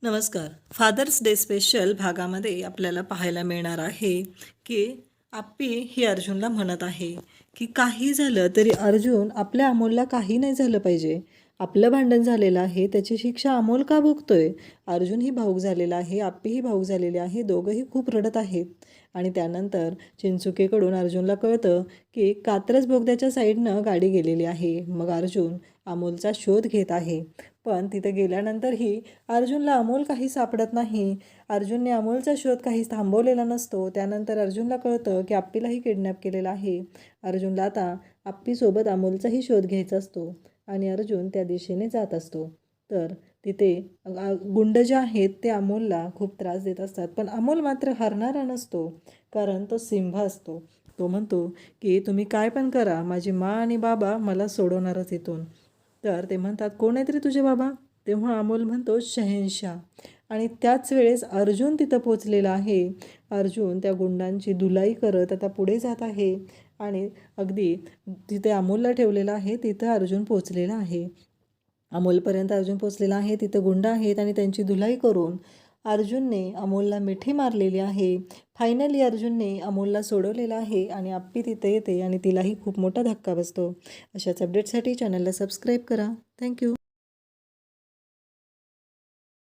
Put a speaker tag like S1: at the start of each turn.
S1: नमस्कार. Fathers day special भागामध्ये आपल्याला पाहायला मिळणार आहे की आप्पी ही अर्जुनला म्हणत आहे की काही झालं तरी अर्जुन आपल्या अमोलला काही नाही झालं पाहिजे. आपलं भांडण झालेलं आहे, त्याची शिक्षा अमोल का भोगतोय? अर्जुनही भावूक झालेला आहे, आप्पीही भावूक झालेली आहे. दोघंही खूप रडत आहेत. आणि त्यानंतर चिंचुकेकडून अर्जुनला कळतं की कात्रज बोगद्याच्या साईडनं गाडी गेलेली आहे. मग अर्जुन अमोलचा शोध घेत आहे. पण तिथे गेल्यानंतरही अर्जुनला अमोल काही सापडत नाही. अर्जुनने अमोलचा शोध काहीच थांबवलेला नसतो. त्यानंतर अर्जुनला कळतं की आप्पीलाही किडनॅप केलेला आहे. अर्जुनला आता आप्पीसोबत अमोलचाही शोध घ्यायचा असतो आणि अर्जुन त्या दिशेने जात असतो. तर तिथे गुंड जे आहेत ते अमोलला खूप त्रास देत असतात. पण अमोल मात्र हरणारा नसतो, कारण तो सिंह असतो. तो म्हणतो की तुम्ही काय पण करा, माझी माँ आणि बाबा मला सोडवणारच इथून. तर ते म्हणतात, कोण आहेत रे तुझे बाबा? तेव्हा अमोल म्हणतो, शहेनशाह. आणि त्याच वेळेस अर्जुन तिथं पोचलेला आहे. अर्जुन त्या गुंडांची धुलाई करत आता पुढे जात आहे आणि अगदी तिथे अमोलला ठेवलेलं आहे तिथं अर्जुन पोचलेला आहे. अमोलपर्यंत अर्जुन पोचलेला आहे. तिथं गुंड आहेत आणि त्यांची धुलाई करून अर्जुनने अमोलला मिठी मारलेली आहे. फायनली अर्जुनने अमोलला सोडवलेलं आहे आणि आप्पी तिथे येते आणि तिलाही खूप मोठा धक्का बसतो. अशाच अपडेटसाठी चॅनलला सबस्क्राईब करा. थँक्यू.